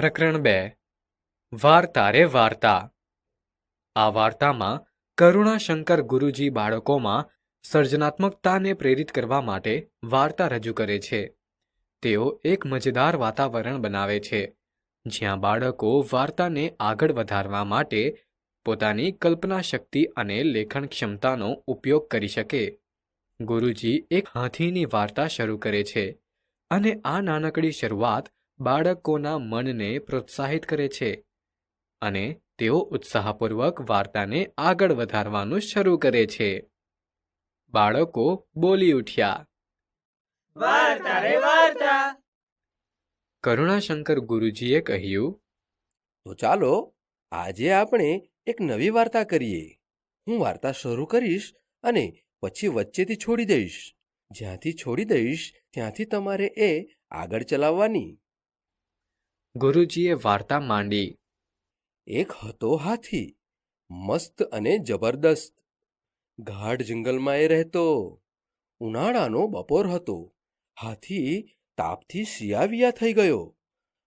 પ્રકરણ 2 વાર્તા રે વાર્તા. આ વાર્તામાં કરુણાશંકર ગુરુજી બાળકોમાં સર્જનાત્મકતાને પ્રેરિત કરવા માટે વાર્તા રજૂ કરે છે. તેઓ એક મજેદાર વાતાવરણ બનાવે છે જ્યાં બાળકો વાર્તાને આગળ વધારવા માટે પોતાની કલ્પના શક્તિ અને લેખન ક્ષમતાનો ઉપયોગ કરી શકે. ગુરુજી એક હાથીની વાર્તા શરૂ કરે છે અને આ નાનકડી શરૂઆત બાળકોના મનને પ્રોત્સાહિત કરે છે અને તેઓ ઉત્સાહપૂર્વક વાર્તાને આગળ વધારવાનું શરૂ કરે છે. બાળકો બોલી ઉઠ્યા, વાર્તા રે વાર્તા. કરુણાશંકર ગુરુજીએ કહ્યું, તો ચાલો આજે આપણે એક નવી વાર્તા કરીએ. હું વાર્તા શરૂ કરીશ અને પછી વચ્ચેથી છોડી દઈશ. જ્યાંથી છોડી દઈશ ત્યાંથી તમારે એ આગળ ચલાવવાની. ગુરુજીએ વાર્તા માંડી. એક હતો હાથી, મસ્ત અને જબરદસ્ત. ગાઢ જંગલમાં એ રહેતો. ઉનાળાનો બપોર હતો. હાથી તાપથી શિયાવિયા થઈ ગયો.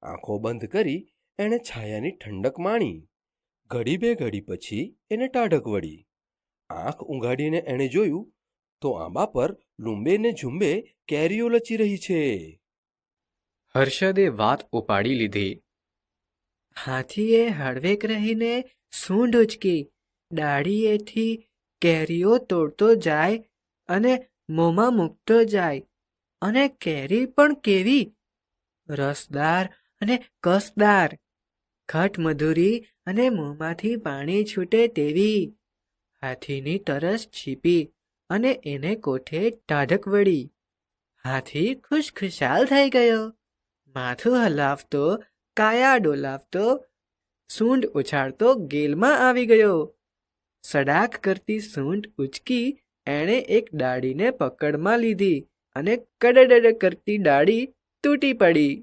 આંખો બંધ કરી એણે છાયાની ઠંડક માણી. ઘડી બે ઘડી પછી એને ટાઢક વળી. આંખ ઊંઘાડીને એણે જોયું તો આંબા પર લૂંબે ને ઝૂંબે કેરીઓ લચી રહી છે. હર્ષદે વાત ઉપાડી લીધી. હાથીએ હળવેક રહીને સૂંઢ ઉચકી ડાળીએથી કેરીઓ તોડતો જાય અને મોંમાં મૂકતો જાય. અને કેરી પણ કેવી રસદાર અને કસદાર, ખટમધુરી અને મોંમાંથી પાણી છૂટે તેવી. હાથીની તરસ છીપી અને એને કોઠે ટાઢક વળી. હાથી ખુશખુશાલ થઈ ગયો. માથું હલાવતો, કાયા ડોલાવતો, સૂંઢ ઉછાળતો ગેલમાં આવી ગયો. સડાક કરતી સૂંઢ ઉચકી એણે એક ડાળીને પકડમાં લીધી અને કડડડ કરતી ડાળી તૂટી પડી.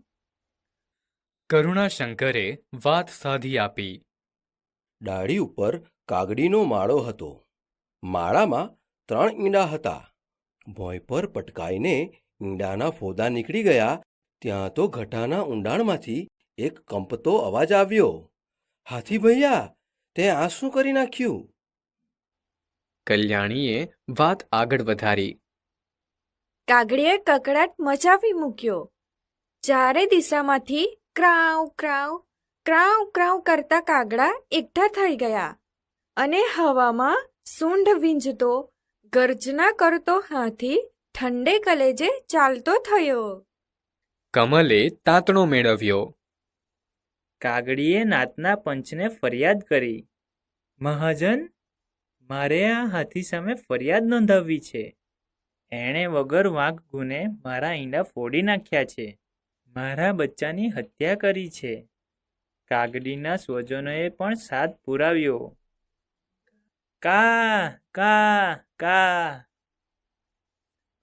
કરુણાશંકરે વાત સાધી આપી. ડાળી ઉપર કાગડીનો માળો હતો. માળામાં 3 ઈંડા હતા. ભોંય પર પટકાઈને ઈંડાના ફોદા નીકળી ગયા ત્યાં તો ઘટાના ઊંડાણમાંથી એક કંપતો અવાજ આવ્યો. હાથી ભૈયા, તે આ શું કરી નાખ્યું? કલ્યાણીએ વાત આગળ વધારી. કાગડીએ કકળાટ મચાવી મૂક્યો. ચારે દિશામાંથી ક્રાઉ ક્રાઉ ક્રાઉ ક્રાઉ કરતા કાગડા એકઠા થઈ ગયા અને હવામાં સૂંઢ વીંઝતો, ગર્જના કરતો હાથી ઠંડે કલેજે ચાલતો થયો. કમલે તાતણો મેળવ્યો. કાગડીએ નાતના પંચને ફરિયાદ કરી. મહાજન, મારે આ હાથી સામે ફરિયાદ નોંધાવવી છે. એણે વગર વાંક ગુને મારા ઈંડા ફોડી નાખ્યા છે. મારા બચ્ચાની હત્યા કરી છે. કાગડીના સ્વજનોએ પણ સાથ પુરાવ્યો. કા કા કા.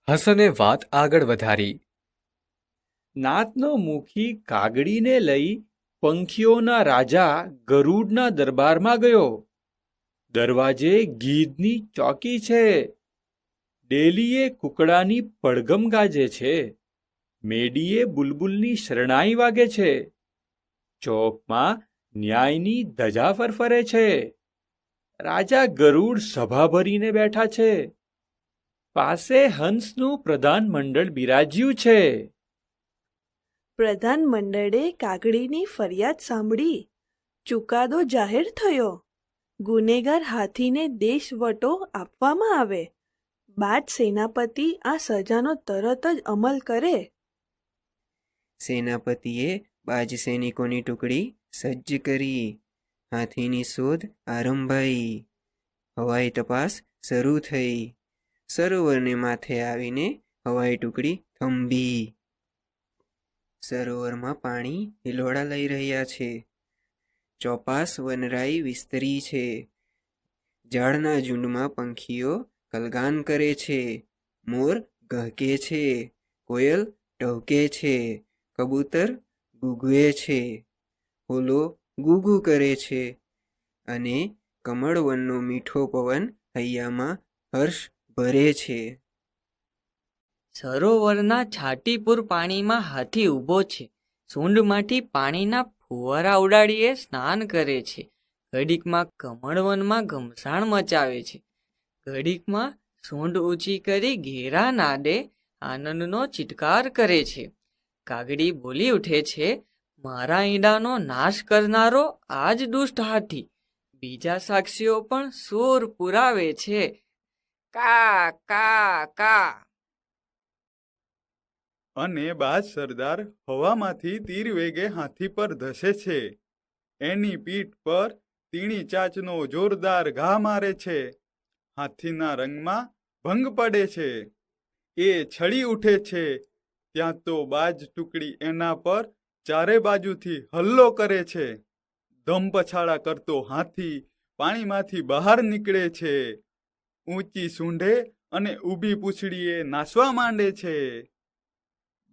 હસને વાત આગળ વધારી. નાતનો મુખી કાગડીને લઈ પંખીઓના રાજા ગરુડના દરબારમાં ગયો. દરવાજે ગીધની ચોકી છે. ડેલીએ કુકડાની પડઘમ ગાજે છે. મેડીએ બુલબુલની શરણાઈ વાગે છે. ચોકમાં ન્યાયની ધજા ફરફરે છે. રાજા ગરુડ સભા ભરીને બેઠા છે. પાસે હંસનું પ્રધાન મંડળ બિરાજ્યું છે. પ્રધાન મંડળે કાગડીની ફરિયાદ સાંભળી ચુકાદો જાહેર થયો. ગુનેગાર હાથીને દેશવટો આપવામાં આવે. બાદ સેનાપતિ આ સજાનો તરત જ અમલ કરે. સેનાપતિએ બાજ સૈનિકોની ટુકડી સજ્જ કરી. હાથીની શોધ આરંભાઈ. હવાઈ તપાસ શરૂ થઈ. સરોવરને માથે આવીને હવાઈ ટુકડી થંભી. સરોવરમાં પાણી હિલોળા લઈ રહ્યા છે. ચોપાસ વનરાઈ વિસ્તરી છે. ઝાડના ઝુંડમાં પંખીઓ કલગાન કરે છે. મોર ગહકે છે. કોયલ ટહુકે છે. કબૂતર ગૂગવે છે. હોલો ગુગુ કરે છે. અને કમળવનનો મીઠો પવન હૈયામાં હર્ષ ભરે છે. સરોવરના છાટીપુર પાણીમાં હાથી ઊભો છે. સૂંઢમાંથી પાણીના ફુવારા ઉડાડીએ સ્નાન કરે છે, ઘડીકમાં કમળવનમાં ઘમસાણ મચાવે છે, ઘડીકમાં સૂંઢ ઊંચી કરી ઘેરા નાદે આનંદનો ચિત્કાર કરે છે. કાગડી બોલી ઉઠે છે, મારા ઈંડાનો નાશ કરનારો આ જ દુષ્ટ હાથી. બીજા સાક્ષીઓ પણ સૂર પુરાવે છે, કા કા કા. અને બાજ સરદાર હવામાંથી તીર વેગે હાથી પર ધસે છે. એની પીઠ પર તીણી ચાંચનો જોરદાર ઘા મારે છે. હાથીના રંગમાં ભંગ પડે છે. એ છળી ઉઠે છે. ત્યાં તો બાજ ટુકડી એના પર ચારે બાજુથી હલ્લો કરે છે. ધમ પછાડા કરતો હાથી પાણીમાંથી બહાર નીકળે છે. ઊંચી સૂંઢે અને ઊભી પૂંછડીએ નાસવા માંડે છે.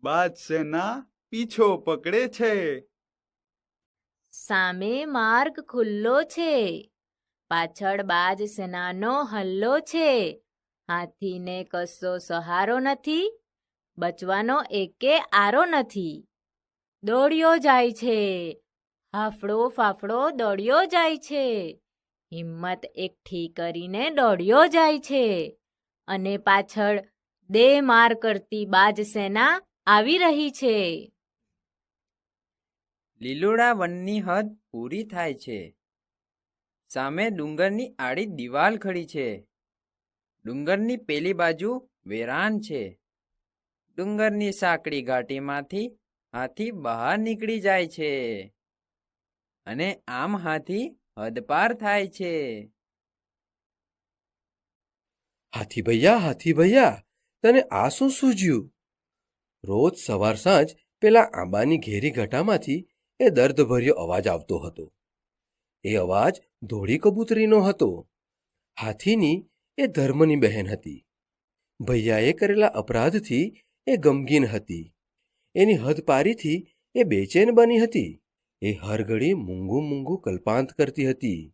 બાજ સેના પીછો પકડે છે. સામે માર્ગ ખુલ્લો છે, પાછળ બાજ સેનાનો હલ્લો છે. હાથીને કશો સહારો નથી, બચવાનો એકે આરો નથી. દોડ્યો જાય છે, હાફળો ફાફડો દોડ્યો જાય છે. હિંમત એકઠી કરીને દોડ્યો જાય છે, અને પાછળ દે માર કરતી બાજ સેના આવી રહી છે. લીલોડા વનની હદ પૂરી થાય છે. સામે ડુંગરની આડી દિવાલ ખડી છે. ડુંગરની પેલી બાજુ વેરાન છે. ડુંગરની સાંકડી ઘાટીમાંથી હાથી બહાર નીકળી જાય છે, અને આમ હાથી હદપાર થાય છે. હાથી ભૈયા, તને આ શું સૂઝ્યું? રોજ સવાર સાંજ પેલા આંબાની ઘેરી ઘટામાંથી એ દર્દભર્યો અવાજ આવતો હતો. એ અવાજ ધોળી કબૂતરીનો હતો. હાથીની એ ધર્મની બહેન હતી. ભૈયાએ કરેલા અપરાધથી એ ગમગીન હતી. એની હદપારીથી એ બેચેન બની હતી. એ હર ઘડી મૂંગું મૂંગું કલ્પાંત કરતી હતી.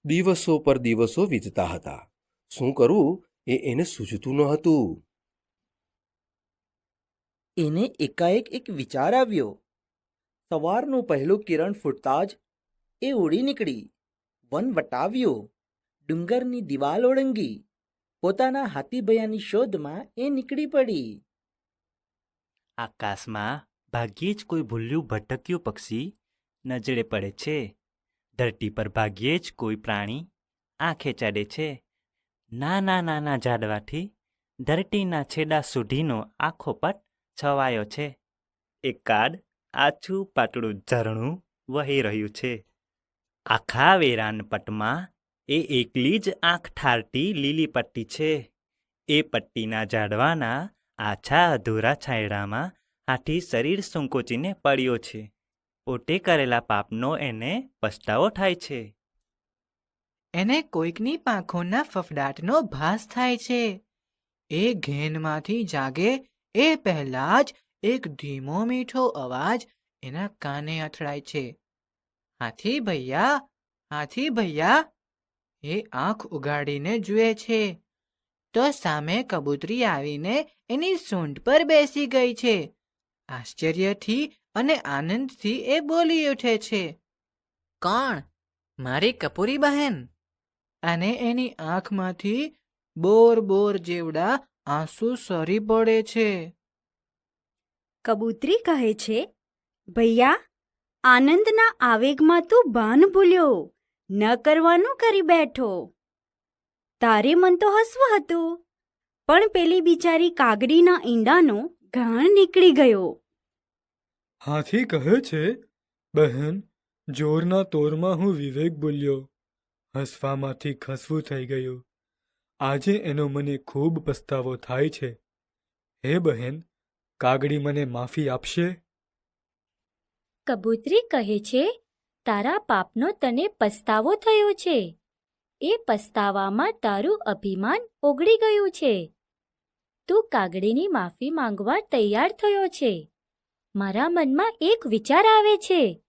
દિવસો પર દિવસો વીતતા હતા. શું કરવું એને સૂઝતું ન હતું. એને એકાએક એક વિચાર આવ્યો. સવારનું પહેલું કિરણ ફૂટતા જ એ ઉડી નીકળી, વન વટાવ્યું, ડુંગરની દિવાલ ઓળંગી, પોતાના હાથીભૈયાની શોધમાં એ નીકળી પડી. આકાશમાં ભાગ્યે જ કોઈ ભૂલ્યું ભટક્યું પક્ષી નજરે પડે છે. ધરતી પર ભાગ્યે જ કોઈ પ્રાણી આંખે ચડે છે. નાના નાના ઝાડવાથી ધરતીના છેડા સુધીનો આખો પટ છવાયો છે. એકાદ આછું પાતળું ઝરણું વહી રહ્યું છે. આખા વેરાન પટમાં એ એકલી જ આંખ ઠારતી લીલી પટ્ટી છે. એ પટ્ટીના ઝાડવાના આછા અધૂરા છાંયડામાં હાથી શરીર સંકોચીને પડ્યો છે. પોતે કરેલા પાપનો એને પસ્તાવો થાય છે. એને કોઈકની પાંખોના ફફડાટનો ભાસ થાય છે. એ ઘેનમાંથી જાગે એ પહેલા જ એક ધીમો મીઠો અવાજ એના કાને અથડાય છે. હાથી ભૈયા. એ આંખ ઉગાડીને જુએ છે તો સામે કબૂતરી આવીને એની સૂંઢ પર બેસી ગઈ છે. આશ્ચર્યથી અને આનંદથી એ બોલી ઉઠે છે, કોણ? મારી કપૂરી બહેન. અને એની આંખમાંથી બોર બોર જેવડા આંસુ સરી પડે છે. કબૂતરી કહે છે, ભૈયા, આનંદના આવેગમાં તું ભાન ભૂલ્યો, ન કરવાનું કરી બેઠો. તારે મન તો હસવું હતું, પણ પેલી બિચારી કાગડીના ઈંડાનો ઘાણ નીકળી ગયો. હાથી કહે છે, બહેન, જોરના તોરમાં હું વિવેક બોલ્યો. હસવામાંથી ખસવું થઈ ગયું. આજે એનો મને ખૂબ પસ્તાવો થાય છે. હે બહેન, કાગડી મને માફી આપશે? કબૂતરી કહે છે, તારા પાપનો તને પસ્તાવો થયો છે. એ પસ્તાવામાં તારું અભિમાન ઓગળી ગયું છે. તું કાગડીની માફી માંગવા તૈયાર થયો છે. મારા મનમાં એક વિચાર આવે છે.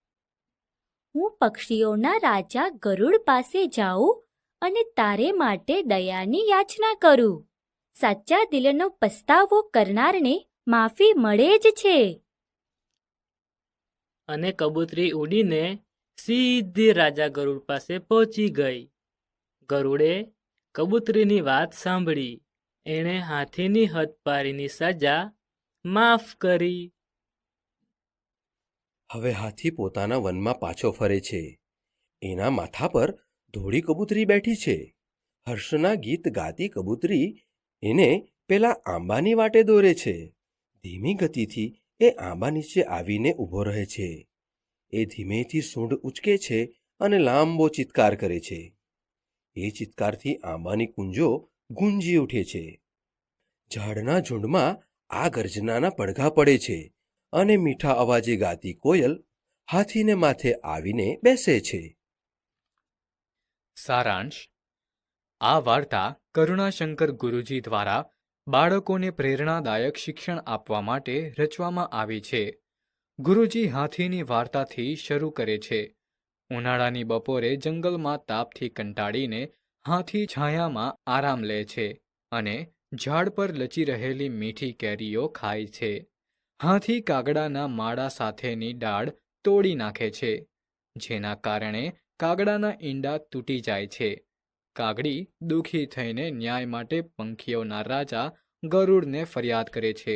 હું પક્ષીઓના રાજા ગરુડ પાસે જાઉં અને તારે માટે દયાની યાચના કરું. સાચા દિલનો પસ્તાવો કરનારને માફી મળે જ છે. અને કબૂતરી ઉડીને સીધી રાજા ગરુડ પાસે પહોંચી ગઈ. ગરુડે કબૂતરીની વાત સાંભળી. એણે હાથીની હદપારીની સજા માફ કરી. હવે હાથી પોતાના વનમાં પાછો ફરે છે. એના માથા પર ધોળી કબૂતરી બેઠી છે. હર્ષના ગીત ગાતી કબૂતરી એને પેલા આંબાની વાટે દોરે છે. ધીમી ગતિથી એ આંબા નીચે આવીને ઊભો રહે છે. એ ધીમેથી સૂંઢ ઉચકે છે અને લાંબો ચિત્કાર કરે છે. એ ચિત્કારથી આંબાની કુંજો ગુંજી ઉઠે છે. ઝાડના ઝુંડમાં આ ગર્જનાના પડઘા પડે છે અને મીઠા અવાજે ગાતી કોયલ હાથીને માથે આવીને બેસે છે. સારાંશ: આ વાર્તા કરુણાશંકર ગુરુજી દ્વારા બાળકોને પ્રેરણાદાયક શિક્ષણ આપવા માટે રચવામાં આવી છે. ગુરુજી હાથીની વાર્તાથી શરૂ કરે છે. ઉનાળાની બપોરે જંગલમાં તાપથી કંટાળીને હાથી છાયામાં આરામ લે છે અને ઝાડ પર લચી રહેલી મીઠી કેરીઓ ખાય છે. હાથી કાગડાના માળા સાથેની ડાળ તોડી નાખે છે, જેના કારણે કાગડાના ઈંડા તૂટી જાય છે. કાગડી દુઃખી થઈને ન્યાય માટે પંખીઓના રાજા ગરુડને ફરિયાદ કરે છે.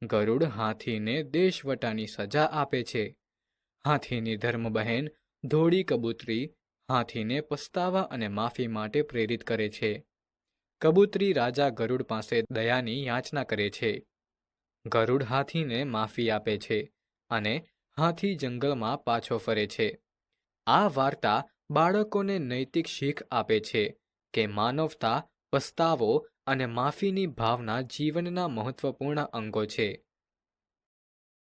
ગરુડ હાથીને દેશવટાની સજા આપે છે. હાથીની ધર્મબહેન ધોળી કબૂતરી હાથીને પસ્તાવા અને માફી માટે પ્રેરિત કરે છે. કબૂતરી રાજા ગરુડ પાસે દયાની યાચના કરે છે. ગરુડ હાથીને માફી આપે છે અને હાથી જંગલમાં પાછો ફરે છે. આ વાર્તા બાળકોને નૈતિક શીખ આપે છે કે માનવતા, પસ્તાવો અને માફીની ભાવના જીવનના મહત્વપૂર્ણ અંગો છે.